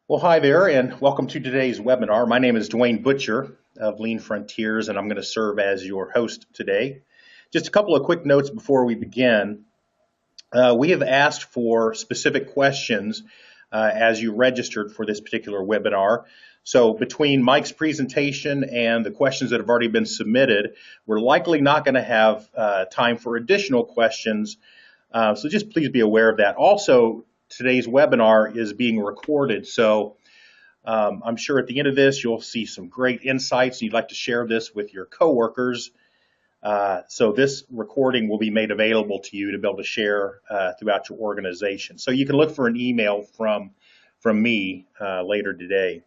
Well, hi there, and welcome to today's webinar. My name is Dwayne Butcher of Lean Frontiers, and I'm going to serve as your host today. Just a couple of quick notes before we begin. We have asked for specific questions as you registered for this particular webinar. So between Mike's presentation and the questions that have already been submitted, we're likely not going to have time for additional questions. So just please be aware of that. Also, today's webinar is being recorded, so I'm sure at the end of this you'll see some great insights. You'd like to share this with your coworkers. So this recording will be made available to you to be able to share throughout your organization. So you can look for an email from me later today.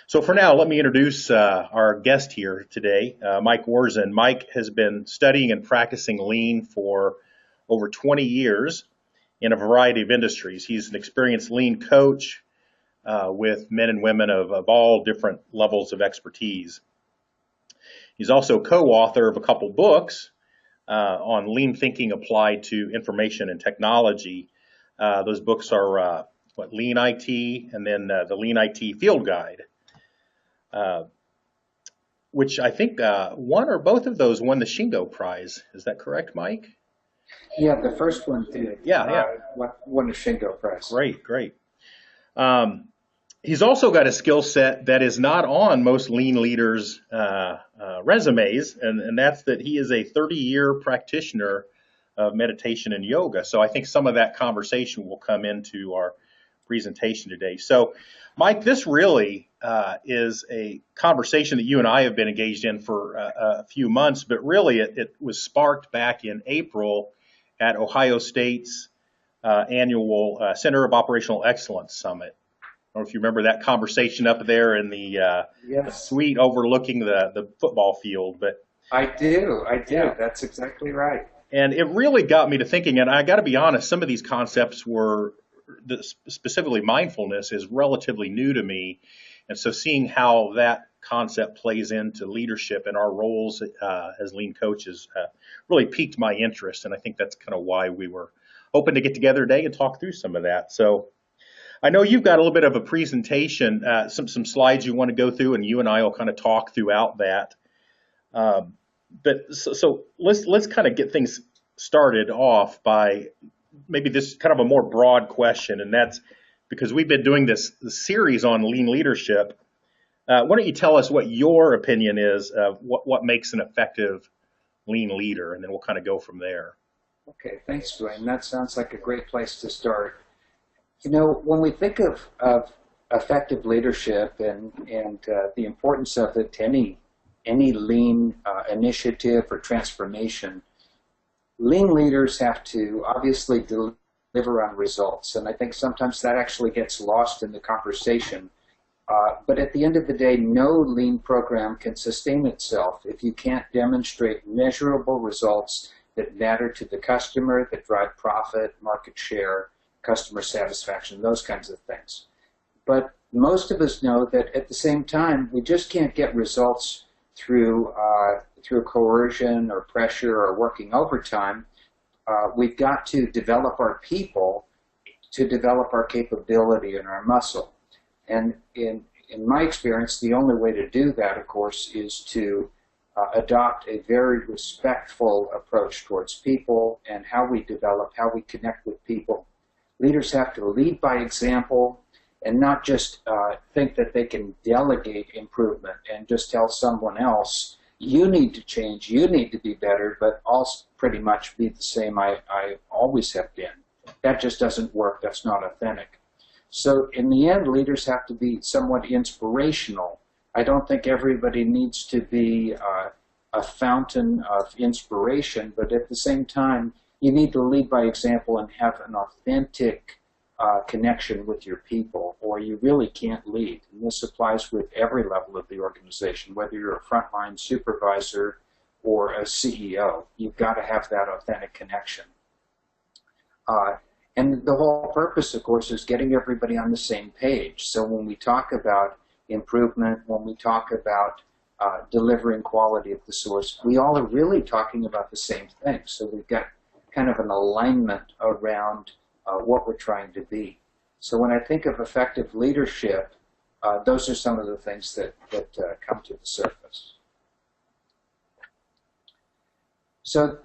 So for now, let me introduce our guest here today, Mike Worzen. Mike has been studying and practicing Lean for over 20 years in a variety of industries. He's an experienced Lean coach with men and women of all different levels of expertise. He's also co-author of a couple books on lean thinking applied to information and technology. Those books are Lean IT and then the Lean IT Field Guide, which I think one or both of those won the Shingo Prize. Is that correct, Mike? Yeah, the first one did. Yeah. Won the Shingo Prize. Great. He's also got a skill set that is not on most lean leaders' resumes, and that's that he is a 30-year practitioner of meditation and yoga. So I think some of that conversation will come into our presentation today. So, Mike, this really is a conversation that you and I have been engaged in for a few months, but really it was sparked back in April at Ohio State's annual Center of Operational Excellence Summit. I don't know if you remember that conversation up there in the Yes, suite overlooking the football field, but I do. yeah. That's exactly right. And it really got me to thinking, and I got to be honest, some of these concepts were, specifically mindfulness, is relatively new to me. And so seeing how that concept plays into leadership and our roles as lean coaches really piqued my interest. And I think that's kind of why we were hoping to get together today and talk through some of that. So I know you've got a little bit of a presentation, some slides you want to go through, and you and I will kind of talk throughout that. So let's kind of get things started off by maybe this kind of a more broad question, and that's because we've been doing this series on lean leadership. Why don't you tell us what your opinion is of what makes an effective lean leader, and then we'll kind of go from there. Okay, thanks, Dwayne. That sounds like a great place to start. You know, when we think of effective leadership and the importance of it to any lean initiative or transformation, lean leaders have to obviously deliver on results, and I think sometimes that actually gets lost in the conversation. But at the end of the day, no lean program can sustain itself if you can't demonstrate measurable results that matter to the customer, that drive profit, market share, customer satisfaction, those kinds of things. But most of us know that at the same time, we just can't get results through coercion or pressure or working overtime. We've got to develop our people to develop our capability and our muscle. And in my experience, the only way to do that, of course, is to adopt a very respectful approach towards people and how we develop, how we connect with people. Leaders have to lead by example and not just think that they can delegate improvement and just tell someone else, you need to change, you need to be better, but I'll pretty much be the same I always have been. That just doesn't work. That's not authentic. So in the end, leaders have to be somewhat inspirational. I don't think everybody needs to be a fountain of inspiration, but at the same time, you need to lead by example and have an authentic connection with your people, or you really can't lead. And this applies with every level of the organization, whether you're a frontline supervisor or a CEO. You've got to have that authentic connection. And the whole purpose, of course, is getting everybody on the same page. So when we talk about improvement, when we talk about delivering quality at the source, we all are really talking about the same thing. So we've got kind of an alignment around what we're trying to be. So when I think of effective leadership, those are some of the things that come to the surface. So,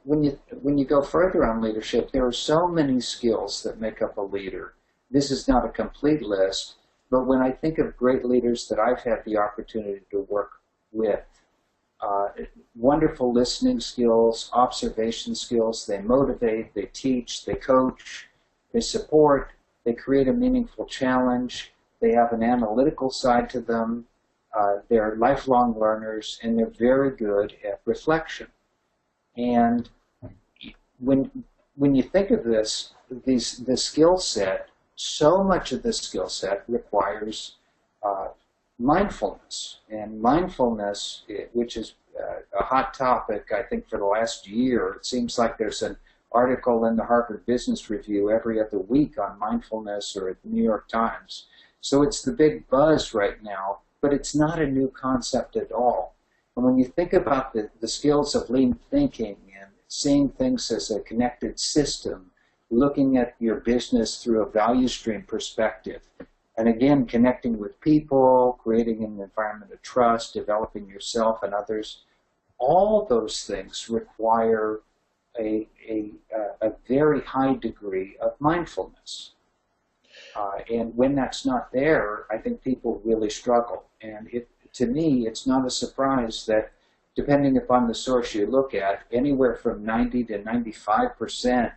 when you go further on leadership, there are so many skills that make up a leader. This is not a complete list, but when I think of great leaders that I've had the opportunity to work with, wonderful listening skills, observation skills, they motivate, they teach, they coach, they support, they create a meaningful challenge, they have an analytical side to them, they're lifelong learners, and they're very good at reflection. And when you think of this skill set, so much of this skill set requires mindfulness. And mindfulness, which is a hot topic, I think, for the last year. It seems like there's an article in the Harvard Business Review every other week on mindfulness, or at the New York Times. So it's the big buzz right now, but it's not a new concept at all. And when you think about the skills of lean thinking and seeing things as a connected system, looking at your business through a value stream perspective, and again, connecting with people, creating an environment of trust, developing yourself and others, all those things require a very high degree of mindfulness. And when that's not there, I think people really struggle. And to me, it's not a surprise that, depending upon the source you look at, anywhere from 90 to 95%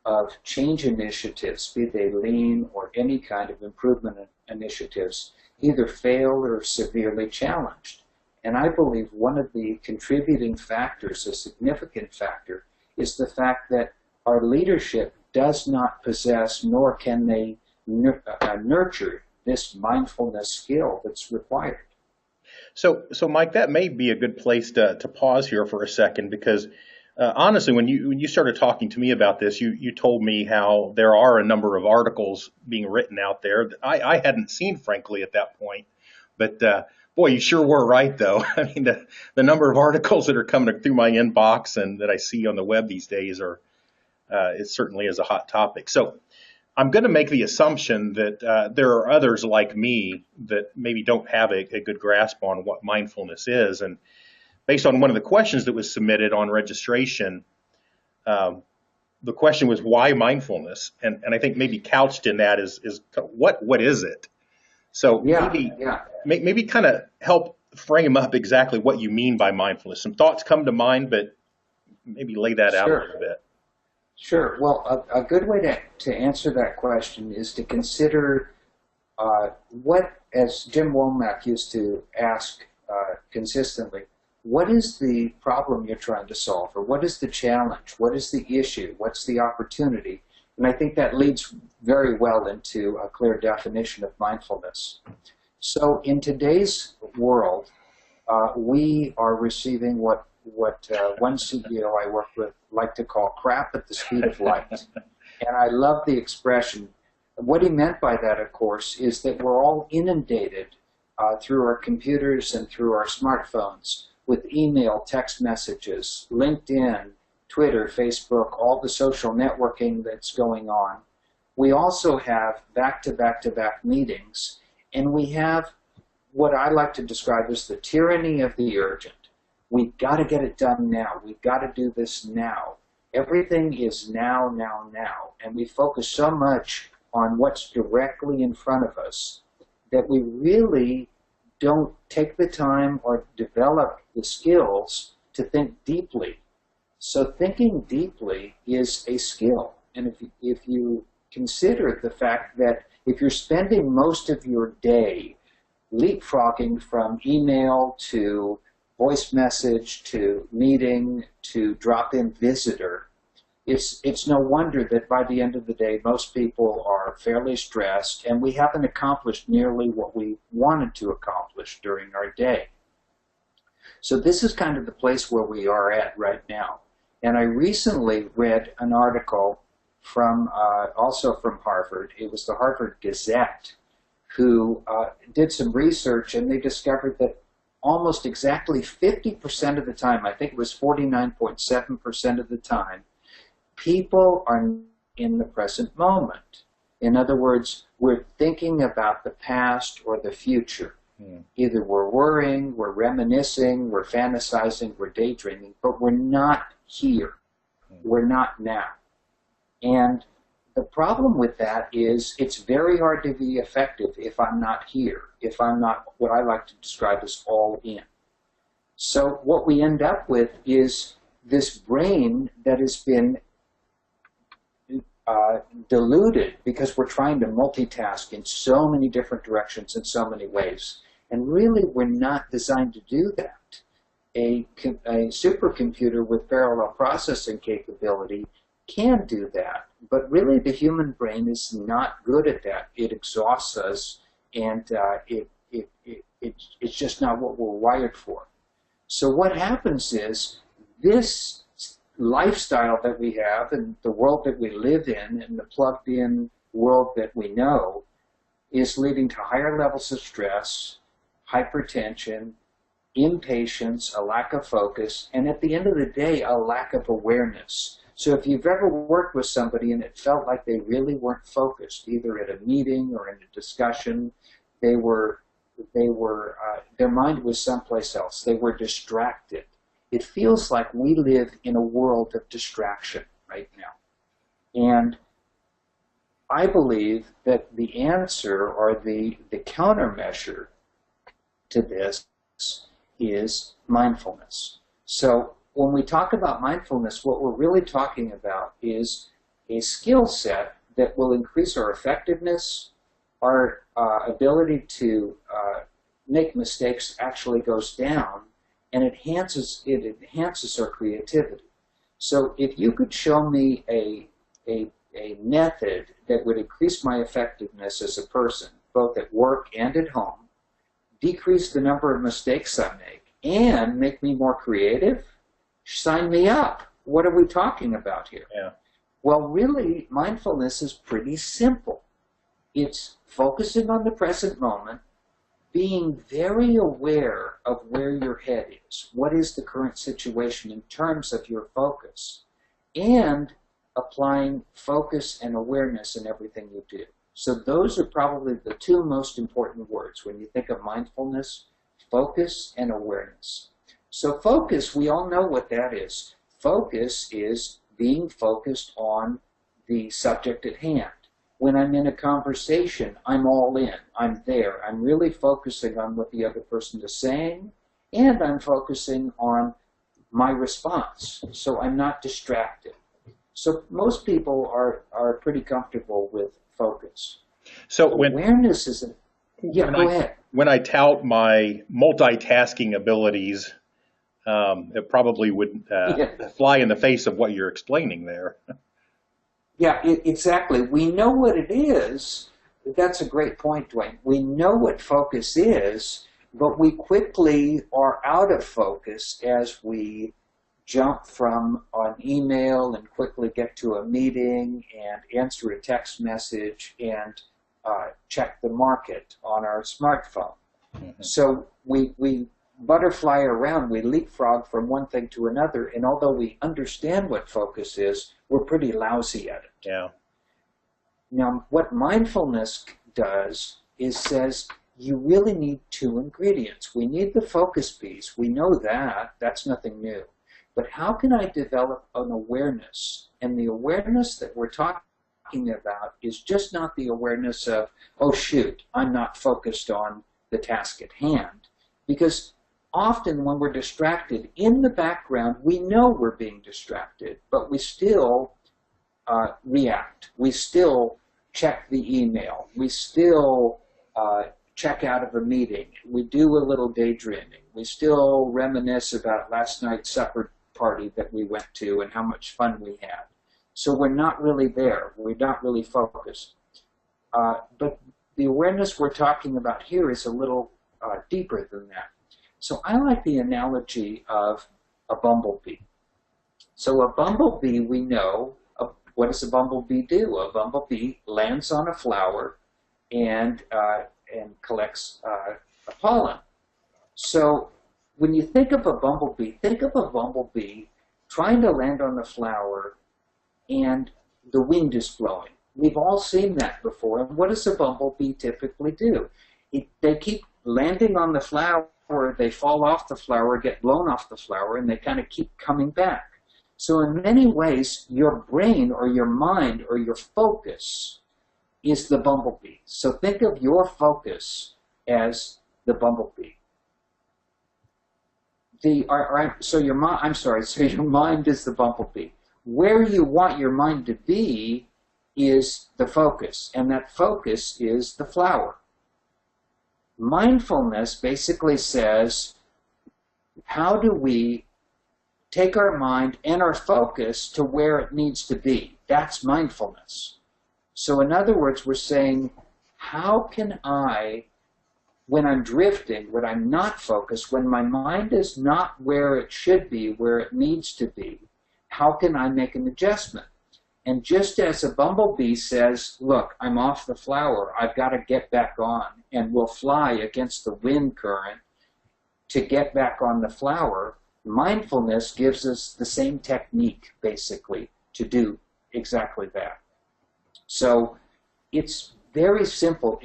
of change initiatives, be they lean or any kind of improvement initiatives, either fail or are severely challenged. And I believe one of the contributing factors, a significant factor, is the fact that our leadership does not possess, nor can they nurture this mindfulness skill that's required. So Mike, that may be a good place to pause here for a second, because honestly, when you started talking to me about this, you told me how there are a number of articles being written out there that I hadn't seen, frankly, at that point. But boy, you sure were right, though. I mean, the number of articles that are coming through my inbox and that I see on the web these days it certainly is a hot topic. So I'm going to make the assumption that there are others like me that maybe don't have a good grasp on what mindfulness is. And based on one of the questions that was submitted on registration, the question was, why mindfulness? And I think maybe couched in that is what is it? So maybe kind of help frame up exactly what you mean by mindfulness. Some thoughts come to mind, but maybe lay that out a little bit. Sure. Well, a good way to answer that question is to consider what, as Jim Womack used to ask consistently, what is the problem you're trying to solve, or what is the challenge? What is the issue? What's the opportunity? And I think that leads very well into a clear definition of mindfulness. So in today's world, we are receiving what one CEO I work with liked to call crap at the speed of light. And I love the expression. What he meant by that, of course, is that we're all inundated through our computers and through our smartphones with email, text messages, LinkedIn, Twitter, Facebook, all the social networking that's going on. We also have back-to-back-to-back meetings, and we have what I like to describe as the tyranny of the urgent. We've got to get it done now. We've got to do this now. Everything is now, now, now. And we focus so much on what's directly in front of us that we really don't take the time or develop the skills to think deeply. So thinking deeply is a skill. And if you consider the fact that if you're spending most of your day leapfrogging from email to voice message to meeting to drop-in visitor, it's no wonder that by the end of the day, most people are fairly stressed, and we haven't accomplished nearly what we wanted to accomplish during our day. So this is kind of the place where we are at right now. And I recently read an article from also from Harvard. It was the Harvard Gazette, who did some research, and they discovered that almost exactly 50% of the time, I think it was 49.7% of the time, people are in the present moment. In other words, we're thinking about the past or the future. Either we're worrying, we're reminiscing, we're fantasizing, we're daydreaming, but we're not here. We're not now. And the problem with that is it's very hard to be effective if I'm not here, if I'm not what I like to describe as all in. So what we end up with is this brain that has been diluted because we're trying to multitask in so many different directions in so many ways. And really, we're not designed to do that. A supercomputer with parallel processing capability can do that, but really the human brain is not good at that. It exhausts us, and it's just not what we're wired for. So what happens is this lifestyle that we have and the world that we live in and the plugged-in world that we know is leading to higher levels of stress, hypertension, impatience, a lack of focus, and at the end of the day, a lack of awareness. So if you've ever worked with somebody and it felt like they really weren't focused, either at a meeting or in a discussion, their mind was someplace else. They were distracted. It feels like we live in a world of distraction right now. And I believe that the answer or the countermeasure to this is mindfulness. So when we talk about mindfulness, what we're really talking about is a skill set that will increase our effectiveness, our ability to make mistakes actually goes down, and it enhances our creativity. So if you could show me a method that would increase my effectiveness as a person, both at work and at home, decrease the number of mistakes I make, and make me more creative, sign me up. What are we talking about here? Yeah. Well, really, mindfulness is pretty simple. It's focusing on the present moment, being very aware of where your head is. What is the current situation in terms of your focus? And applying focus and awareness in everything you do. So those are probably the two most important words when you think of mindfulness: focus and awareness. So focus, we all know what that is. Focus is being focused on the subject at hand. When I'm in a conversation, I'm all in. I'm there. I'm really focusing on what the other person is saying, and I'm focusing on my response, so I'm not distracted. So most people are pretty comfortable with focus. So awareness is go ahead. When I tout my multitasking abilities, it probably would fly in the face of what you're explaining there. Yeah, exactly. We know what it is. That's a great point, Dwayne. We know what focus is, but we quickly are out of focus as we jump from an email and quickly get to a meeting and answer a text message and check the market on our smartphone. Mm-hmm. So we butterfly around, we leapfrog from one thing to another, and although we understand what focus is, we're pretty lousy at it. Yeah. Now, what mindfulness does is says you really need two ingredients. We need the focus piece. We know that. That's nothing new. But how can I develop an awareness? And the awareness that we're talking about is just not the awareness of, oh, shoot, I'm not focused on the task at hand. Because often when we're distracted, in the background, we know we're being distracted, but we still react. We still check the email. We still check out of a meeting. We do a little daydreaming. We still reminisce about last night's supper party that we went to and how much fun we had. So we're not really there. We're not really focused. But the awareness we're talking about here is a little deeper than that. So I like the analogy of a bumblebee. So a bumblebee, we know, what does a bumblebee do? A bumblebee lands on a flower and collects pollen. So when you think of a bumblebee trying to land on the flower and the wind is blowing. We've all seen that before. And what does a bumblebee typically do? They keep landing on the flower, they fall off the flower, get blown off the flower, and they kind of keep coming back. So in many ways, your brain or your mind or your focus is the bumblebee. So think of your focus as the bumblebee. So your mind is the bumblebee. Where you want your mind to be is the focus, and that focus is the flower. Mindfulness basically says, how do we take our mind and our focus to where it needs to be? That's mindfulness. So in other words, we're saying, how can I, when I'm drifting, when I'm not focused, when my mind is not where it should be, where it needs to be, how can I make an adjustment? And just as a bumblebee says, look, I'm off the flower, I've got to get back on, and will fly against the wind current to get back on the flower, mindfulness gives us the same technique, basically, to do exactly that. So it's very simple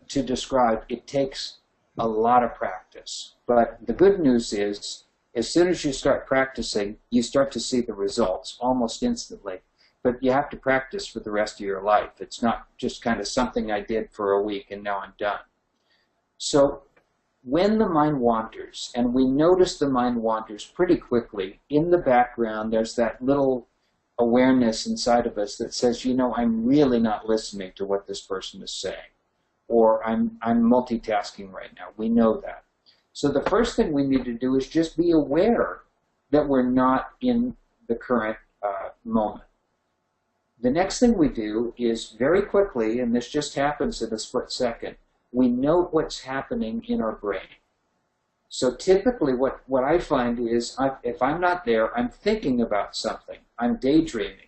to describe. It takes a lot of practice. But the good news is, as soon as you start practicing, you start to see the results almost instantly. But you have to practice for the rest of your life. It's not just kind of something I did for a week and now I'm done. So when the mind wanders, and we notice the mind wanders pretty quickly, in the background there's that little awareness inside of us that says, you know, I'm really not listening to what this person is saying. Or I'm multitasking right now. We know that. So the first thing we need to do is just be aware that we're not in the current moment. The next thing we do is very quickly, and this just happens in a split second, we note what's happening in our brain. So typically what I find is if I'm not there, I'm thinking about something. I'm daydreaming.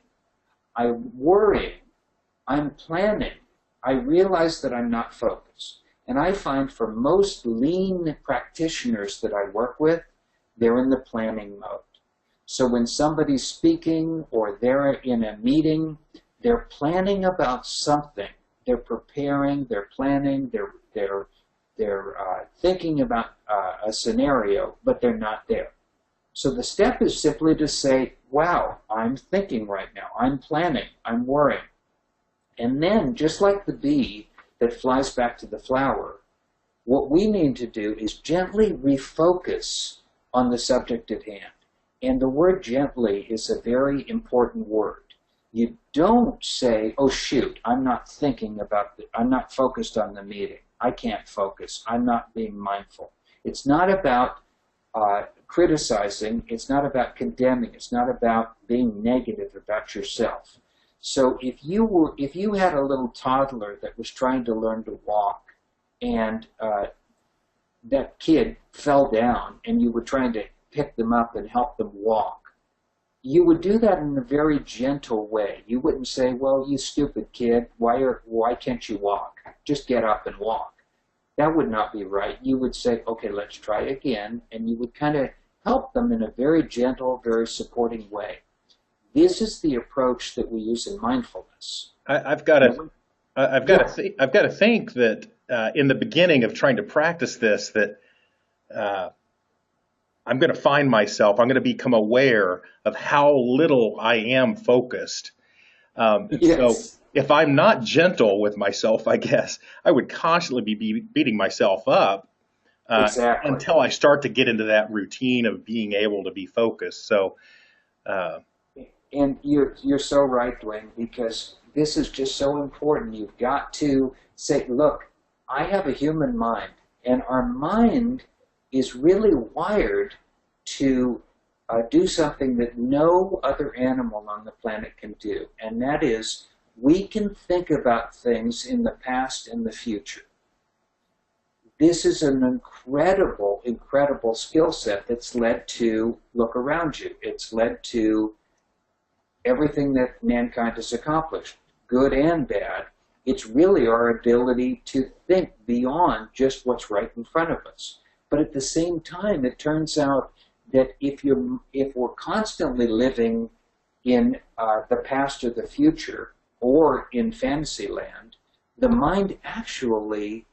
I'm worrying. I'm planning. I realize that I'm not focused. And I find for most lean practitioners that I work with, they're in the planning mode. So when somebody's speaking or they're in a meeting, they're planning about something. They're preparing, they're planning, they're thinking about a scenario, but they're not there. So the step is simply to say, wow, I'm thinking right now, I'm planning, I'm worrying. And then, just like the bee that flies back to the flower, what we need to do is gently refocus on the subject at hand. And the word gently is a very important word. You don't say, oh shoot, I'm not focused on the meeting. I can't focus. I'm not being mindful. It's not about criticizing. It's not about condemning. It's not about being negative about yourself. So if you had a little toddler that was trying to learn to walk, and that kid fell down, and you were trying to pick them up and help them walk, you would do that in a very gentle way. You wouldn't say, well, you stupid kid, why can't you walk? Just get up and walk. That would not be right. You would say, okay, let's try again, and you would kind of help them in a very gentle, very supporting way. This is the approach that we use in mindfulness. I've got to think that in the beginning of trying to practice this, that I'm going to find myself, I'm going to become aware of how little I am focused. Yes. So if I'm not gentle with myself, I guess I would constantly be beating myself up Exactly. until I start to get into that routine of being able to be focused. So, and you're so right, Dwayne, because this is just so important. You've got to say, look, I have a human mind, and our mind is really wired to do something that no other animal on the planet can do, and that is we can think about things in the past and the future. This is an incredible, incredible skill set that's led to look around you. It's led to everything that mankind has accomplished, good and bad. It's really our ability to think beyond just what's right in front of us. But at the same time, it turns out that if we're constantly living in the past or the future, or in fantasy land, the mind actually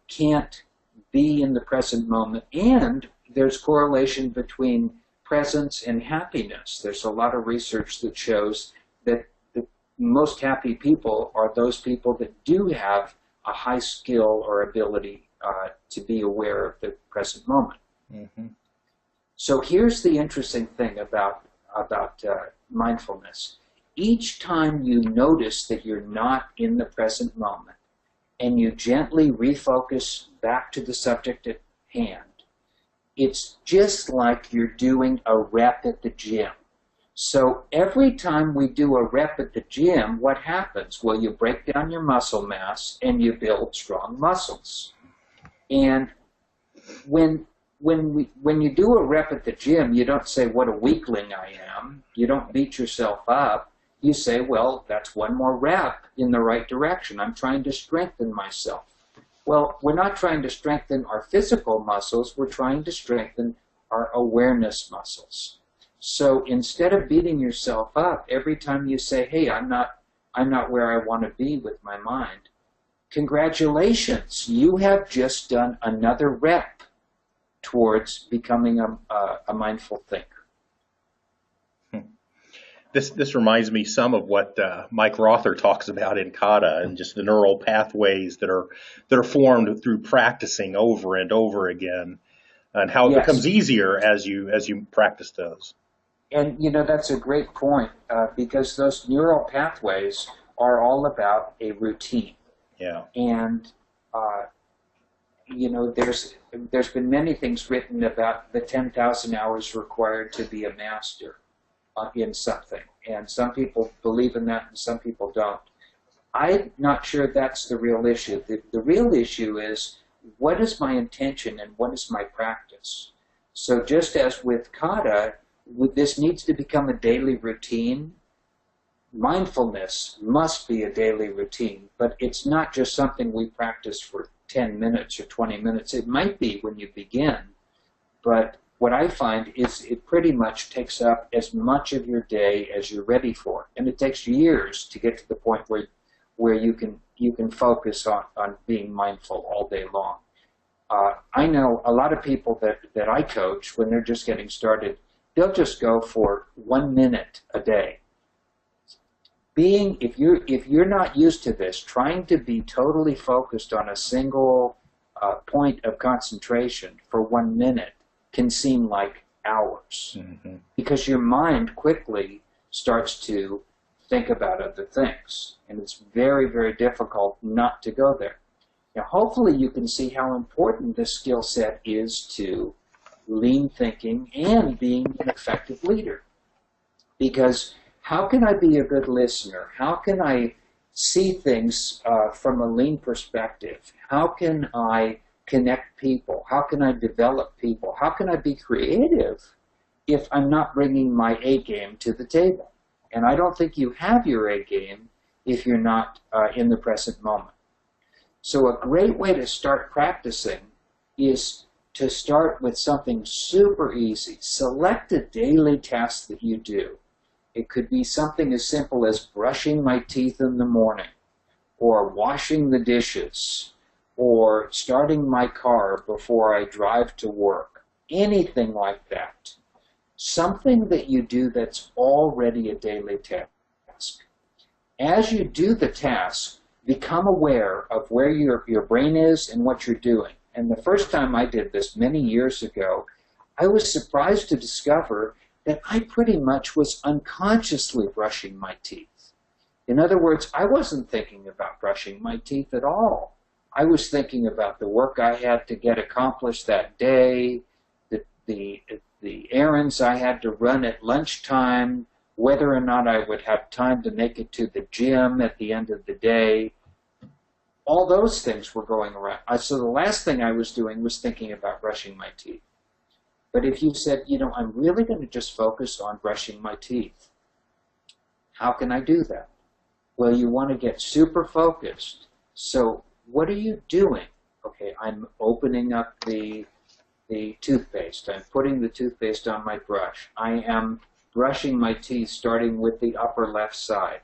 can't be in the present moment. And there's correlation between presence and happiness. There's a lot of research that shows that the most happy people are those people that do have a high skill or ability to be aware of the present moment. Mm-hmm. So here's the interesting thing about mindfulness. Each time you notice that you're not in the present moment and you gently refocus back to the subject at hand, it's just like you're doing a rep at the gym. So every time we do a rep at the gym, what happens? Well, you break down your muscle mass and you build strong muscles. And when you do a rep at the gym, you don't say, what a weakling I am. You don't beat yourself up. You say, well, that's one more rep in the right direction. I'm trying to strengthen myself. Well, we're not trying to strengthen our physical muscles. We're trying to strengthen our awareness muscles. So instead of beating yourself up every time you say, hey, I'm not where I want to be with my mind, congratulations, you have just done another rep towards becoming a mindful thinker. This reminds me some of what Mike Rother talks about in Kata, and just the neural pathways that are formed through practicing over and over again, and how it becomes easier as you practice those. And that's a great point, because those neural pathways are all about a routine. Yeah. And there's been many things written about the 10,000 hours required to be a master in something. And some people believe in that and some people don't. I'm not sure that's the real issue. The real issue is, what is my intention and what is my practice? So just as with Kata, this needs to become a daily routine. Mindfulness must be a daily routine, but it's not just something we practice for 10 minutes or 20 minutes. It might be when you begin, but what I find is it pretty much takes up as much of your day as you're ready for. And it takes years to get to the point where you can focus on being mindful all day long. I know a lot of people that I coach, when they're just getting started, they'll just go for 1 minute a day. If you're not used to this, trying to be totally focused on a single point of concentration for 1 minute can seem like hours, mm-hmm. because your mind quickly starts to think about other things, and it's very, very difficult not to go there. Now, hopefully you can see how important this skill set is to lean thinking and being an effective leader. Because how can I be a good listener? How can I see things from a lean perspective? How can I connect people? How can I develop people? How can I be creative if I'm not bringing my A game to the table? And I don't think you have your A game if you're not in the present moment. So a great way to start practicing is to start with something super easy. Select a daily task that you do. It could be something as simple as brushing my teeth in the morning, or washing the dishes, or starting my car before I drive to work. Anything like that. Something that you do that's already a daily task. As you do the task, become aware of where your brain is and what you're doing. And the first time I did this many years ago, I was surprised to discover that I pretty much was unconsciously brushing my teeth. In other words, I wasn't thinking about brushing my teeth at all. I was thinking about the work I had to get accomplished that day, the errands I had to run at lunchtime, whether or not I would have time to make it to the gym at the end of the day. All those things were going around. So the last thing I was doing was thinking about brushing my teeth. But if you said, I'm really going to just focus on brushing my teeth, how can I do that? Well, you want to get super focused. So what are you doing? Okay, I'm opening up the toothpaste. I'm putting the toothpaste on my brush. I am brushing my teeth starting with the upper left side.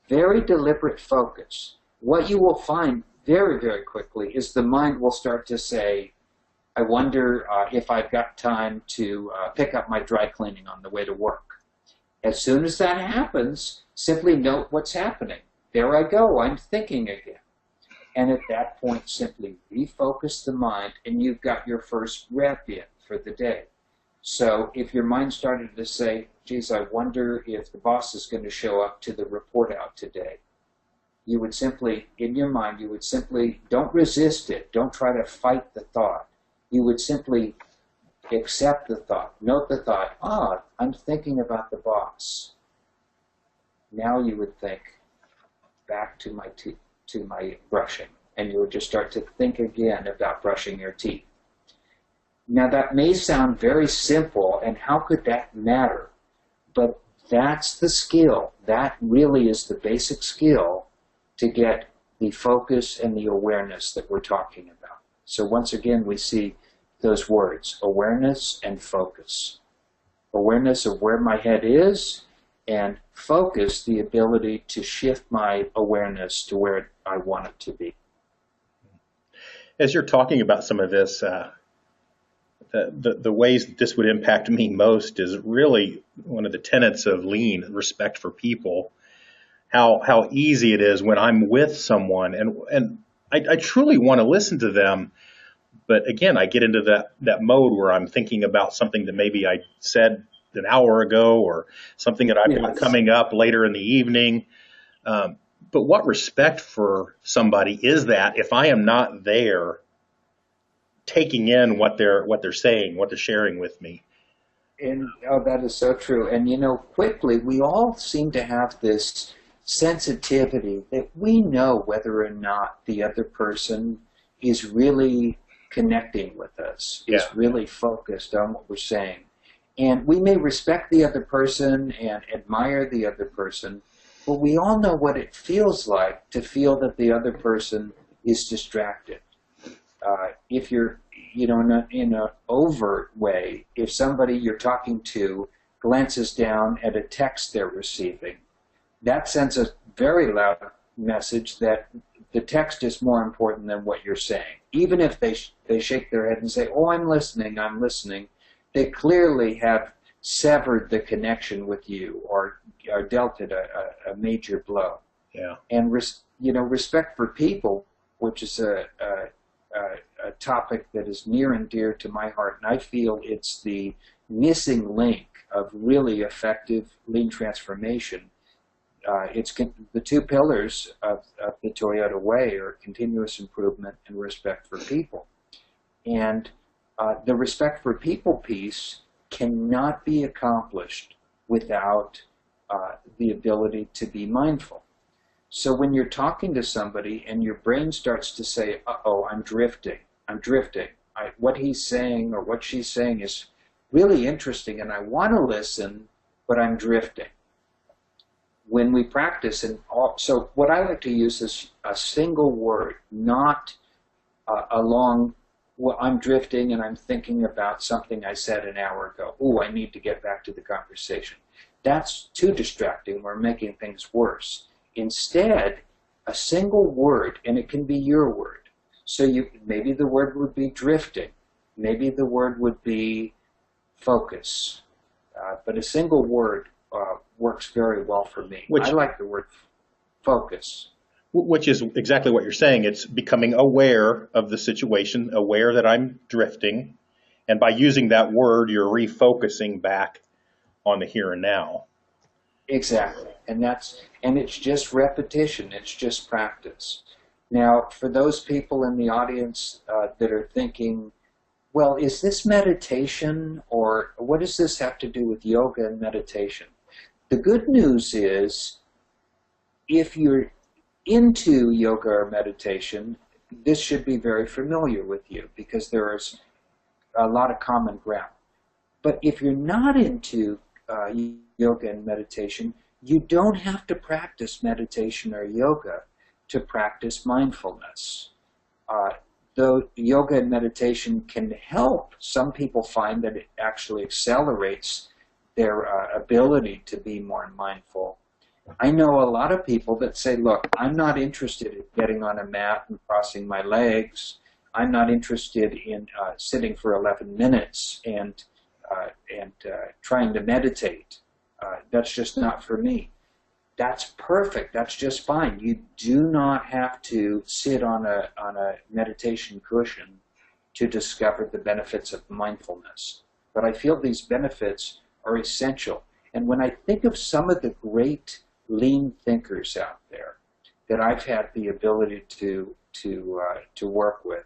very deliberate focus, what you will find very, very quickly is the mind will start to say, I wonder if I've got time to pick up my dry cleaning on the way to work. As soon as that happens, simply note what's happening. There I go, I'm thinking again. And at that point, simply refocus the mind, and you've got your first rep in for the day. So if your mind started to say, geez, I wonder if the boss is going to show up to the report out today, you would simply, in your mind, you would simply, don't resist it. Don't try to fight the thought. You would simply accept the thought. Note the thought, I'm thinking about the boss. Now you would think, back to my brushing. And you would just start to think again about brushing your teeth. Now that may sound very simple, and how could that matter? But that's the skill. That really is the basic skill to get the focus and the awareness that we're talking about. So once again, we see those words, awareness and focus. Awareness of where my head is, and focus, the ability to shift my awareness to where I want it to be. As you're talking about some of this, the ways that this would impact me most is really one of the tenets of lean, respect for people. How easy it is when I'm with someone, and I truly want to listen to them, but again, I get into that mode where I'm thinking about something that maybe I said an hour ago, or something that I've got coming up later in the evening. But what respect for somebody is that if I am not there taking in what they're saying, what they're sharing with me? And that is so true. And quickly, we all seem to have this sensitivity that we know whether or not the other person is really connecting with us, is really focused on what we're saying. And we may respect the other person and admire the other person, but we all know what it feels like to feel that the other person is distracted. If you're, in an overt way, if somebody you're talking to glances down at a text they're receiving, that sends a very loud message that the text is more important than what you're saying. Even if they shake their head and say, oh, I'm listening, they clearly have severed the connection with you, or dealt it a major blow. Yeah. And respect for people, which is a topic that is near and dear to my heart, and I feel it's the missing link of really effective lean transformation. It's the two pillars of the Toyota way are continuous improvement and respect for people. And the respect for people piece cannot be accomplished without the ability to be mindful. So when you're talking to somebody and your brain starts to say, uh-oh, I'm drifting. What he's saying or what she's saying is really interesting and I want to listen, but I'm drifting. When we practice, so what I like to use is a single word, not well, I'm drifting and I'm thinking about something I said an hour ago. Oh, I need to get back to the conversation. That's too distracting. We're making things worse. Instead, a single word, and it can be your word. So maybe the word would be drifting. Maybe the word would be focus. But a single word works very well for me. I like the word focus. Which is exactly what you're saying. It's becoming aware of the situation, aware that I'm drifting. And by using that word, you're refocusing back on the here and now. Exactly. And it's just repetition. It's just practice. Now, for those people in the audience that are thinking, well, is this meditation, or what does this have to do with yoga and meditation? The good news is, if you're into yoga or meditation, this should be very familiar with you because there is a lot of common ground. But if you're not into yoga and meditation, you don't have to practice meditation or yoga to practice mindfulness. Though yoga and meditation can help, some people find that it actually accelerates their ability to be more mindful. I know a lot of people that say, look, I'm not interested in getting on a mat and crossing my legs. I'm not interested in sitting for 11 minutes and trying to meditate. That's just not for me. That's perfect. That's just fine. You do not have to sit on a meditation cushion to discover the benefits of mindfulness. But I feel these benefits are essential. And when I think of some of the great lean thinkers out there that I've had the ability to work with,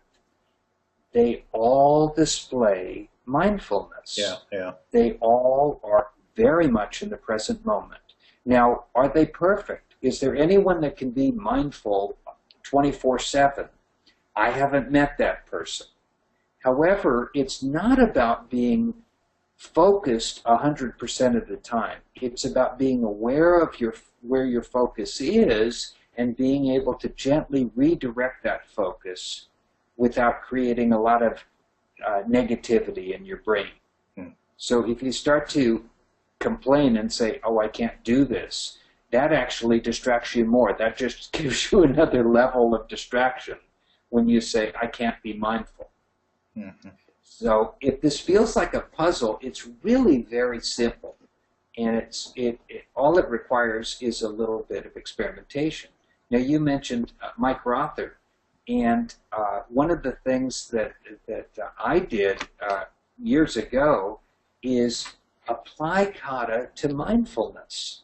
they all display mindfulness. Yeah, yeah. They all are very much in the present moment. Now, are they perfect? Is there anyone that can be mindful 24/7? I haven't met that person. However, it's not about being focused 100% of the time. It's about being aware of where your focus is and being able to gently redirect that focus without creating a lot of negativity in your brain. So if you start to complain and say, oh, I can't do this, that actually distracts you more. That just gives you another level of distraction when you say, I can't be mindful. Mm-hmm. So if this feels like a puzzle, it's really very simple. And all it requires is a little bit of experimentation. Now, you mentioned Mike Rother. And one of the things that I did years ago is apply kata to mindfulness.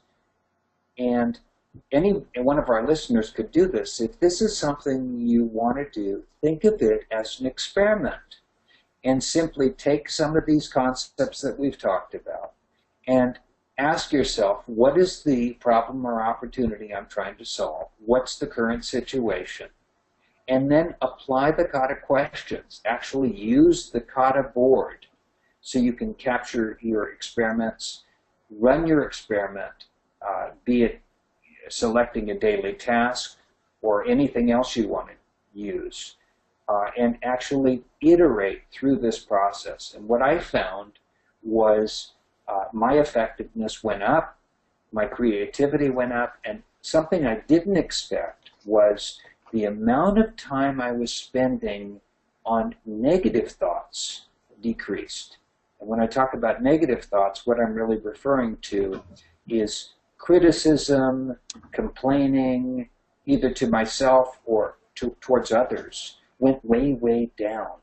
And any one of our listeners could do this. If this is something you want to do, think of it as an experiment and simply take some of these concepts that we've talked about and ask yourself, what is the problem or opportunity I'm trying to solve? What's the current situation? And then apply the kata questions. Actually use the kata board so you can capture your experiments, run your experiment, be it selecting a daily task or anything else you want to use, and actually iterate through this process. And what I found was my effectiveness went up, my creativity went up, and something I didn't expect was the amount of time I was spending on negative thoughts decreased. And when I talk about negative thoughts, what I'm really referring to is criticism, complaining, either to myself or towards others, went way, way down.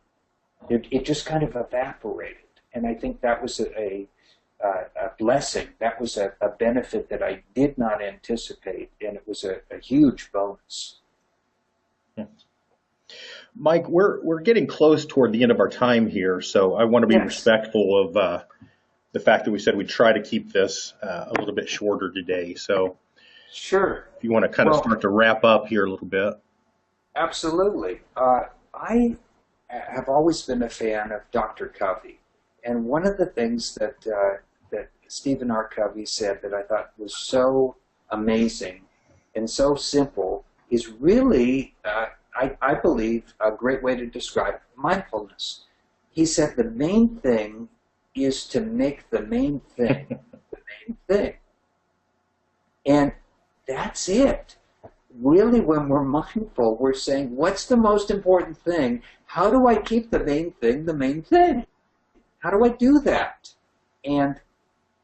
It just kind of evaporated. And I think that was a blessing. That was a benefit that I did not anticipate, and it was a huge bonus. Mike, we're getting close toward the end of our time here, so I want to be respectful of the fact that we said we'd try to keep this a little bit shorter today. So, sure, if you want to kind of start to wrap up here a little bit. Absolutely. I have always been a fan of Dr. Covey, and one of the things that Stephen R. Covey said that I thought was so amazing and so simple is really, I believe, a great way to describe mindfulness. He said the main thing is to make the main thing the main thing. And that's it. Really, when we're mindful, we're saying, what's the most important thing? How do I keep the main thing the main thing? How do I do that? And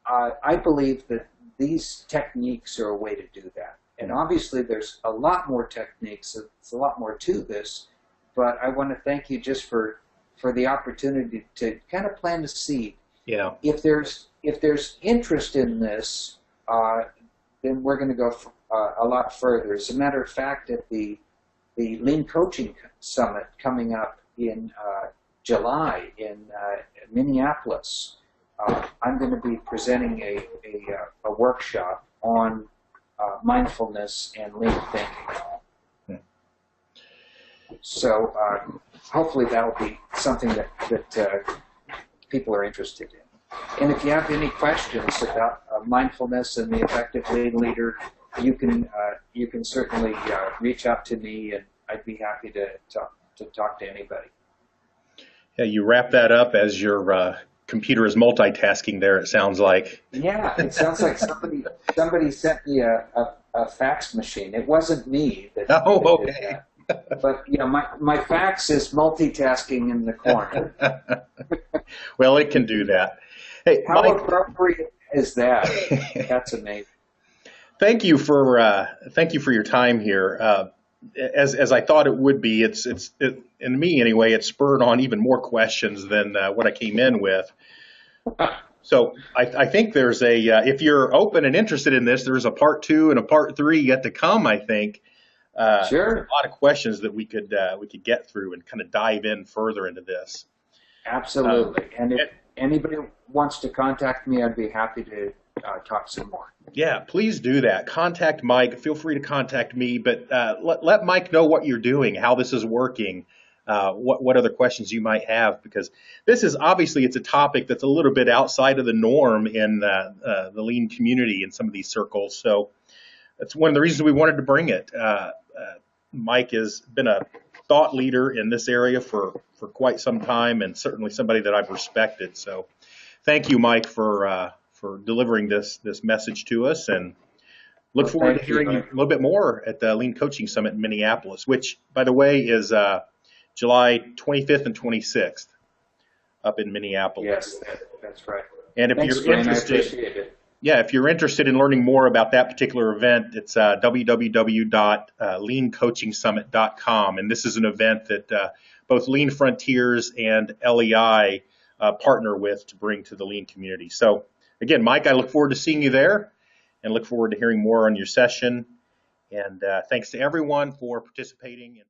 I believe that these techniques are a way to do that. And obviously, there's a lot more techniques. There's a lot more to this. But I want to thank you just for the opportunity to kind of plant a seed. Yeah. If there's interest in this, then we're going to go a lot further. As a matter of fact, at the Lean Coaching Summit coming up in July in Minneapolis, I'm going to be presenting a workshop on mindfulness and lean thinking. So hopefully that'll be something that people are interested in. And if you have any questions about mindfulness and the effective lean leader, you can certainly reach out to me, and I'd be happy to talk to anybody. Yeah, you wrap that up as you're computer is multitasking there, it sounds like. Yeah, it sounds like somebody sent me a fax machine. It wasn't me Oh, that did okay. that. But my fax is multitasking in the corner. Well, it can do that. Hey, How Mike, appropriate is that? That's amazing. thank you for your time here. As I thought it would be, in me anyway, it spurred on even more questions than what I came in with. So I think there's if you're open and interested in this, there's a part two and a part three yet to come. I think there's a Sure, lot of questions that we could get through and kind of dive in further into this. Um, absolutely. And if and- anybody wants to contact me, I'd be happy to talk some more. yeah, please do that. Contact Mike. Feel free to contact me, but let Mike know what you're doing, how this is working, what other questions you might have, because this is obviously it's a topic that's a little bit outside of the norm in the lean community in some of these circles. So that's one of the reasons we wanted to bring it. Mike has been a thought leader in this area for quite some time, and certainly somebody that I've respected. So thank you, Mike, for delivering this message to us, and look Well, forward to thank hearing you you. a little bit more at the Lean Coaching Summit in Minneapolis, which, by the way, is July 25th and 26th up in Minneapolis. Yes, that's right. And if Thanks, you're Dwayne. I interested, appreciate it. yeah, if you're interested in learning more about that particular event, it's www.leancoachingsummit.com. And this is an event that both Lean Frontiers and LEI partner with to bring to the Lean community. So again, Mike, I look forward to seeing you there and look forward to hearing more on your session. And thanks to everyone for participating.